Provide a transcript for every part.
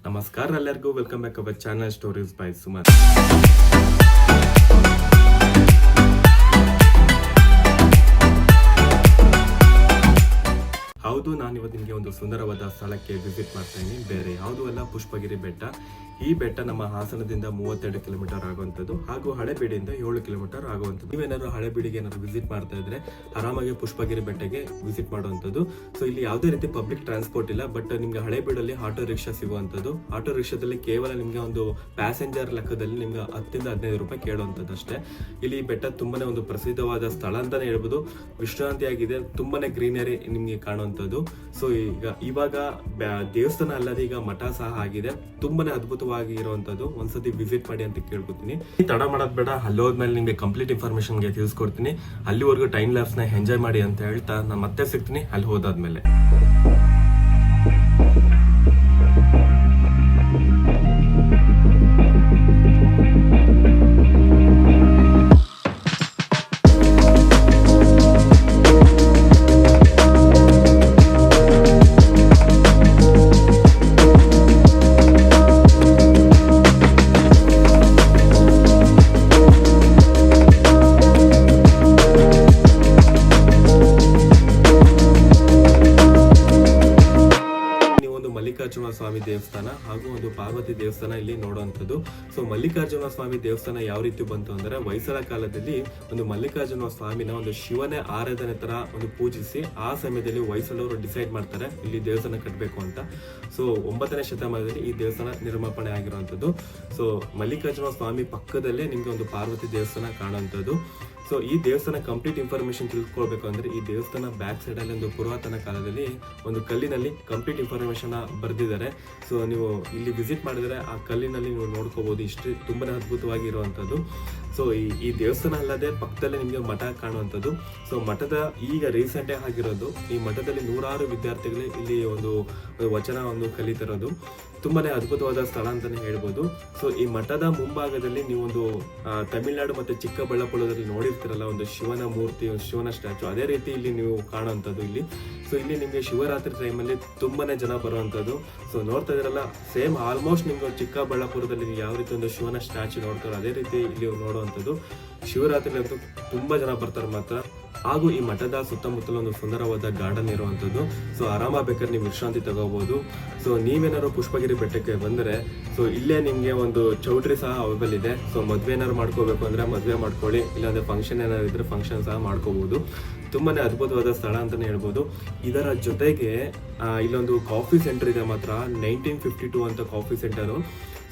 ನಮಸ್ಕಾರ ಎಲ್ಲರಿಗೂ, welcome back our channel stories by Suman. ಹೌದು, ನಾನು ಇವತ್ತು ನಿಮಗೆ ಒಂದು ಸುಂದರವಾದ ಸ್ಥಳಕ್ಕೆ ವಿಸಿಟ್ ಮಾಡ್ತಾ ಇದ್ದೀನಿ. ಬೇರೆ ಯಾವುದೂ ಅಲ್ಲ, ಪುಷ್ಪಗಿರಿ ಬೆಟ್ಟ. ಈ ಬೆಟ್ಟ ನಮ್ಮ ಹಾಸನದಿಂದ 32 ಕಿಲೋಮೀಟರ್ ಆಗುವಂಥದ್ದು ಹಾಗೂ ಹಳೆಬೀಡಿಯಿಂದ 7 ಕಿಲೋಮೀಟರ್ ಆಗುವಂಥದ್ದು. ನೀವೇನಾದ್ರು ಹಳೆಬೀಡಿಗೆ ಏನಾದ್ರು ವಿಸಿಟ್ ಮಾಡ್ತಾ ಇದ್ರೆ ಆರಾಮಾಗಿ ಪುಷ್ಪಗಿರಿ ಬೆಟ್ಟಗೆ ವಿಸಿಟ್ ಮಾಡುವಂಥದ್ದು. ಸೊ ಇಲ್ಲಿ ಯಾವುದೇ ರೀತಿ ಪಬ್ಲಿಕ್ ಟ್ರಾನ್ಸ್ಪೋರ್ಟ್ ಇಲ್ಲ, ಬಟ್ ನಿಮ್ಗೆ ಹಳೆಬೀಡಲ್ಲಿ ಆಟೋ ರಿಕ್ಷಾ ಸಿಗುವಂಥದ್ದು. ಆಟೋ ರಿಕ್ಷಾದಲ್ಲಿ ಕೇವಲ ನಿಮ್ಗೆ ಒಂದು ಪ್ಯಾಸೆಂಜರ್ ಲೆಕ್ಕದಲ್ಲಿ ನಿಮ್ಗೆ 10 ರಿಂದ 15 ರೂಪಾಯಿ ಕೇಳುವಂಥದ್ದು ಅಷ್ಟೇ. ಇಲ್ಲಿ ಬೆಟ್ಟ ತುಂಬಾನೇ ಒಂದು ಪ್ರಸಿದ್ಧವಾದ ಸ್ಥಳ ಅಂತಾನೆ ಹೇಳ್ಬೋದು. ವಿಶ್ರಾಂತಿಯಾಗಿದೆ, ತುಂಬಾನೇ ಗ್ರೀನರಿ ನಿಮ್ಗೆ ಕಾಣುವಂಥದ್ದು. ಸೊ ಇವಾಗ ದೇವಸ್ಥಾನ ಅಲ್ಲದೆ ಈಗ ಮಠ ಸಹ ಆಗಿದೆ. ತುಂಬಾನೇ ಅದ್ಭುತವಾಗಿ ಇರುವಂತದ್ದು. ಒಂದ್ಸತಿ ವಿಸಿಟ್ ಮಾಡಿ ಅಂತ ಕೇಳ್ಕೊತೀನಿ. ತಡ ಮಾಡೋದ್ ಬೇಡ, ಅಲ್ಲಿ ಹೋದ್ಮೇಲೆ ನಿಮ್ಗೆ ಕಂಪ್ಲೀಟ್ ಇನ್ಫಾರ್ಮೇಶನ್ಗೆ ತಿಳಿಸ್ಕೊಡ್ತೀನಿ. ಅಲ್ಲಿವರೆಗೂ ಟೈಮ್ ಲ್ಯಾಪ್ಸ್ ನ ಎಂಜಾಯ್ ಮಾಡಿ ಅಂತ ಹೇಳ್ತಾ ನಾನು ಮತ್ತೆ ಸಿಗ್ತೀನಿ ಅಲ್ಲಿ ಹೋದಾದ್ಮೇಲೆ. ಮಲ್ಲಿಕಾರ್ಜುನ ಸ್ವಾಮಿ ದೇವಸ್ಥಾನ ಹಾಗೂ ಒಂದು ಪಾರ್ವತಿ ದೇವಸ್ಥಾನ ಇಲ್ಲಿ ನೋಡುವಂಥದ್ದು. ಸೊ ಮಲ್ಲಿಕಾರ್ಜುನ ಸ್ವಾಮಿ ದೇವಸ್ಥಾನ ಯಾವ ರೀತಿ ಬಂತು ಅಂದ್ರೆ, ಹೊಯ್ಸಳ ಕಾಲದಲ್ಲಿ ಒಂದು ಮಲ್ಲಿಕಾರ್ಜುನ ಸ್ವಾಮಿನ ಒಂದು ಶಿವನೇ ಆರಾಧನೆ ತರ ಒಂದು ಪೂಜಿಸಿ ಆ ಸಮಯದಲ್ಲಿ ಹೊಯ್ಸಳರು ಡಿಸೈಡ್ ಮಾಡ್ತಾರೆ ಇಲ್ಲಿ ದೇವಸ್ಥಾನ ಕಟ್ಟಬೇಕು ಅಂತ. ಸೊ 9ನೇ ಶತಮಾನದಲ್ಲಿ ಈ ದೇವಸ್ಥಾನ ನಿರ್ಮಾಪನೆ ಆಗಿರುವಂಥದ್ದು. ಸೊ ಮಲ್ಲಿಕಾರ್ಜುನ ಸ್ವಾಮಿ ಪಕ್ಕದಲ್ಲೇ ನಿಮ್ಗೆ ಒಂದು ಪಾರ್ವತಿ ದೇವಸ್ಥಾನ ಕಾಣುವಂಥದ್ದು. ಸೊ ಈ ದೇವಸ್ಥಾನ ಕಂಪ್ಲೀಟ್ ಇನ್ಫಾರ್ಮೇಶನ್ ತಿಳ್ಕೊಳ್ಬೇಕು ಅಂದ್ರೆ, ಈ ದೇವಸ್ಥಾನ ಬ್ಯಾಕ್ ಸೈಡ್ ಅಲ್ಲಿ ಒಂದು ಪುರಾತನ ಕಾಲದಲ್ಲಿ ಒಂದು ಕಲ್ಲಿನಲ್ಲಿ ಕಂಪ್ಲೀಟ್ ಇನ್ಫಾರ್ಮೇಶನ್ ಬರೆದಿದ್ದಾರೆ. ಸೊ ನೀವು ಇಲ್ಲಿ ವಿಸಿಟ್ ಮಾಡಿದ್ರೆ ಆ ಕಲ್ಲಿನಲ್ಲಿ ನೀವು ನೋಡ್ಕೋಬಹುದು. ಇಷ್ಟು ತುಂಬಾನೇ ಅದ್ಭುತವಾಗಿ ಇರುವಂತದ್ದು. ಸೊ ಈ ದೇವಸ್ಥಾನ ಅಲ್ಲದೆ ಪಕ್ಕದಲ್ಲೇ ನಿಮ್ಗೆ ಮಠ ಕಾಣುವಂಥದ್ದು. ಸೊ ಮಠದ ಈಗ ರೀಸೆಂಟ್ ಆಗಿರೋದು, ಈ ಮಠದಲ್ಲಿ 100 ವಿದ್ಯಾರ್ಥಿಗಳು ಇಲ್ಲಿ ಒಂದು ವಚನ ಒಂದು ಕಲಿತಿರೋದು. ತುಂಬಾನೇ ಅದ್ಭುತವಾದ ಸ್ಥಳ ಅಂತಾನೆ ಹೇಳ್ಬೋದು. ಸೊ ಈ ಮಠದ ಮುಂಭಾಗದಲ್ಲಿ ನೀವೊಂದು ತಮಿಳುನಾಡು ಮತ್ತೆ ಚಿಕ್ಕಬಳ್ಳಾಪುರದಲ್ಲಿ ನೋಡಿರ್ತೀರಲ್ಲ ಒಂದು ಶಿವನ ಮೂರ್ತಿ, ಶಿವನ ಸ್ಟ್ಯಾಚು, ಅದೇ ರೀತಿ ಇಲ್ಲಿ ನೀವು ಕಾಣುವಂಥದ್ದು ಇಲ್ಲಿ. ಸೊ ಇಲ್ಲಿ ನಿಮ್ಗೆ ಶಿವರಾತ್ರಿ ಟೈಮಲ್ಲಿ ತುಂಬಾನೇ ಜನ ಬರುವಂಥದ್ದು. ಸೊ ನೋಡ್ತಾ ಇದ್ರಲ್ಲ, ಸೇಮ್ ಆಲ್ಮೋಸ್ಟ್ ನಿಮ್ಗೆ ಚಿಕ್ಕಬಳ್ಳಾಪುರದಲ್ಲಿ ಯಾವ ರೀತಿ ಒಂದು ಶಿವನ ಸ್ಟ್ಯಾಚು ನೋಡ್ತಾರೋ ಅದೇ ರೀತಿ ಇಲ್ಲಿ ನೋಡುವಂಥದ್ದು. ಶಿವರಾತ್ರಿ ಅಂತೂ ತುಂಬಾ ಜನ ಬರ್ತಾರೆ ಮಾತ್ರ. ಹಾಗೂ ಈ ಮಠದ ಸುತ್ತಮುತ್ತಲ ಒಂದು ಸುಂದರವಾದ ಗಾರ್ಡನ್ ಇರುವಂಥದ್ದು. ಸೊ ಆರಾಮ ಬೇಕಾದ್ರೆ ನೀವು ವಿಶ್ರಾಂತಿ ತಗೋಬಹುದು. ಸೊ ನೀವೇನಾದ್ರು ಪುಷ್ಪಗಿರಿ ಬೆಟ್ಟಕ್ಕೆ ಬಂದರೆ ಸೊ ಇಲ್ಲೇ ನಿಮಗೆ ಒಂದು ಚೌಟ್ರಿ ಸಹ ಅವೈಲೇಬಲ್ ಇದೆ. ಸೊ ಮದುವೆ ಏನಾದ್ರು ಮಾಡ್ಕೋಬೇಕು ಅಂದ್ರೆ ಮದುವೆ ಮಾಡ್ಕೊಳ್ಳಿ, ಇಲ್ಲಾಂದ್ರೆ ಫಂಕ್ಷನ್ ಏನಾದ್ರು ಇದ್ರೆ ಫಂಕ್ಷನ್ ಸಹ ಮಾಡ್ಕೋಬಹುದು. ತುಂಬಾನೇ ಅದ್ಭುತವಾದ ಸ್ಥಳ ಅಂತಾನೆ ಹೇಳ್ಬೋದು. ಇದರ ಜೊತೆಗೆ ಇಲ್ಲೊಂದು ಕಾಫಿ ಸೆಂಟರ್ ಇದೆ ಮಾತ್ರ, 1952 ಅಂತ ಕಾಫಿ ಸೆಂಟರು.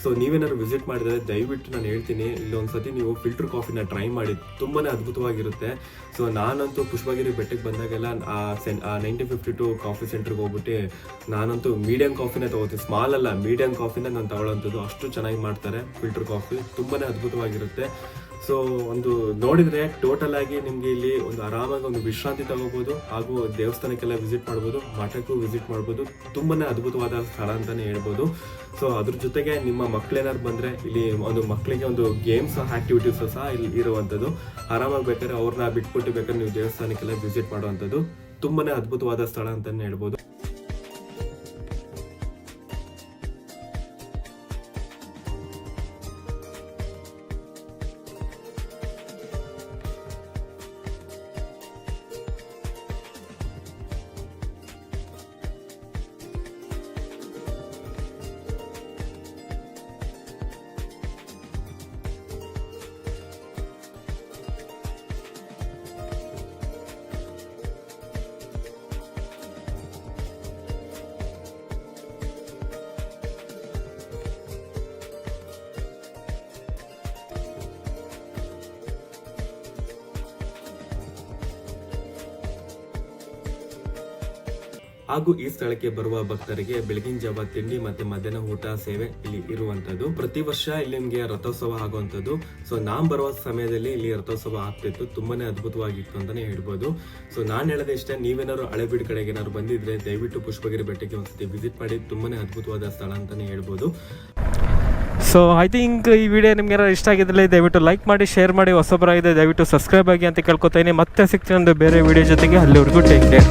ಸೊ ನೀವೇನಾದ್ರು ವಿಸಿಟ್ ಮಾಡಿದ್ರೆ ದಯವಿಟ್ಟು ನಾನು ಹೇಳ್ತೀನಿ, ಇಲ್ಲೊಂದ್ಸತಿ ನೀವು ಫಿಲ್ಟರ್ ಕಾಫಿನ ಟ್ರೈ ಮಾಡಿ, ತುಂಬಾನೇ ಅದ್ಭುತವಾಗಿರುತ್ತೆ. ಸೊ ನಾನಂತೂ ಪುಷ್ಪಗಿರಿ ಬೆಟ್ಟಕ್ಕೆ ಬಂದಾಗೆಲ್ಲ 1952 ಕಾಫಿ ಸೆಂಟರ್ಗೆ ಹೋಗ್ಬಿಟ್ಟು ನಾನಂತೂ ಮೀಡಿಯಂ ಕಾಫಿನೇ ತಗೋತೀನಿ. ಸ್ಮಾಲ್ ಅಲ್ಲ, ಮೀಡಿಯಂ ಕಾಫಿನ ನಾನು ತಗೊಳ್ಳೋಂಥದ್ದು. ಅಷ್ಟು ಚೆನ್ನಾಗಿ ಮಾಡ್ತಾರೆ ಫಿಲ್ಟರ್ ಕಾಫಿ, ತುಂಬಾನೇ ಅದ್ಭುತವಾಗಿರುತ್ತೆ. ಸೊ ಒಂದು ನೋಡಿದ್ರೆ ಟೋಟಲ್ ಆಗಿ ನಿಮ್ಗೆ ಇಲ್ಲಿ ಒಂದು ಆರಾಮಾಗಿ ಒಂದು ವಿಶ್ರಾಂತಿ ತಗೋಬಹುದು, ಹಾಗೂ ದೇವಸ್ಥಾನಕ್ಕೆಲ್ಲ ವಿಸಿಟ್ ಮಾಡ್ಬೋದು, ಮಠಕ್ಕೂ ವಿಸಿಟ್ ಮಾಡ್ಬೋದು. ತುಂಬಾನೇ ಅದ್ಭುತವಾದ ಸ್ಥಳ ಅಂತಾನೆ ಹೇಳ್ಬೋದು. ಸೊ ಅದ್ರ ಜೊತೆಗೆ ನಿಮ್ಮ ಮಕ್ಳೇನಾದ್ರು ಬಂದ್ರೆ ಇಲ್ಲಿ ಒಂದು ಮಕ್ಕಳಿಗೆ ಒಂದು ಗೇಮ್ಸ್ ಆಕ್ಟಿವಿಟೀಸ್ ಸಹ ಇಲ್ಲಿ ಇರುವಂಥದ್ದು. ಆರಾಮಾಗಿ ಬೇಕಾದ್ರೆ ಅವ್ರನ್ನ ಬಿಟ್ಬಿಟ್ಟು ಬೇಕಾದ್ರೆ ನೀವು ದೇವಸ್ಥಾನಕ್ಕೆಲ್ಲ ವಿಸಿಟ್ ಮಾಡುವಂಥದ್ದು. ತುಂಬಾನೇ ಅದ್ಭುತವಾದ ಸ್ಥಳ ಅಂತಾನೆ ಹೇಳ್ಬೋದು. ಹಾಗೂ ಈ ಸ್ಥಳಕ್ಕೆ ಬರುವ ಭಕ್ತರಿಗೆ ಬೆಳಗಿನ ಜಾವ ತಿಂಡಿ ಮತ್ತೆ ಮಧ್ಯಾಹ್ನ ಊಟ ಸೇವೆ ಇಲ್ಲಿ ಇರುವಂತದ್ದು. ಪ್ರತಿ ವರ್ಷ ಇಲ್ಲಿ ನಿಮ್ಗೆ ರಥೋತ್ಸವ ಆಗುವಂತದ್ದು. ಸೊ ನಾನ್ ಬರುವ ಸಮಯದಲ್ಲಿ ಇಲ್ಲಿ ರಥೋತ್ಸವ ಆಗ್ತಿತ್ತು. ತುಂಬಾನೇ ಅದ್ಭುತವಾಗಿತ್ತು ಅಂತಾನೆ ಹೇಳ್ಬೋದು. ಸೊ ನಾನ್ ಹೇಳೋದೇ ಇಷ್ಟ, ನೀವೇನಾದ್ರು ಹಳೆಬೀಡು ಕಡೆಗೆ ಏನಾದ್ರು ಬಂದಿದ್ರೆ ದಯವಿಟ್ಟು ಪುಷ್ಪಗಿರಿ ಬೆಟ್ಟಕ್ಕೆ ಒಂದ್ಸತಿ ವಿಸಿಟ್ ಮಾಡಿ. ತುಂಬಾನೇ ಅದ್ಭುತವಾದ ಸ್ಥಳ ಅಂತಾನೆ ಹೇಳ್ಬೋದು. ಸೊ ಐ ಥಿಂಕ್ ಈ ವಿಡಿಯೋ ನಿಮ್ಗೆ ಇಷ್ಟ ಆಗಿದ್ದಲ್ಲಿ ದಯವಿಟ್ಟು ಲೈಕ್ ಮಾಡಿ, ಶೇರ್ ಮಾಡಿ. ಹೊಸಬರಾಗಿದೆ ದಯವಿಟ್ಟು ಸಬ್ಸ್ಕ್ರೈಬ್ ಆಗಿ ಅಂತ ಕೇಳ್ಕೊತೀನಿ. ಮತ್ತೆ ಸಿಗ್ತೀನಿ ಒಂದು ಬೇರೆ ವಿಡಿಯೋ ಜೊತೆಗೆ. ಅಲ್ಲಿವರೆಗೂ ಟೇಕ್ ಕೇರ್.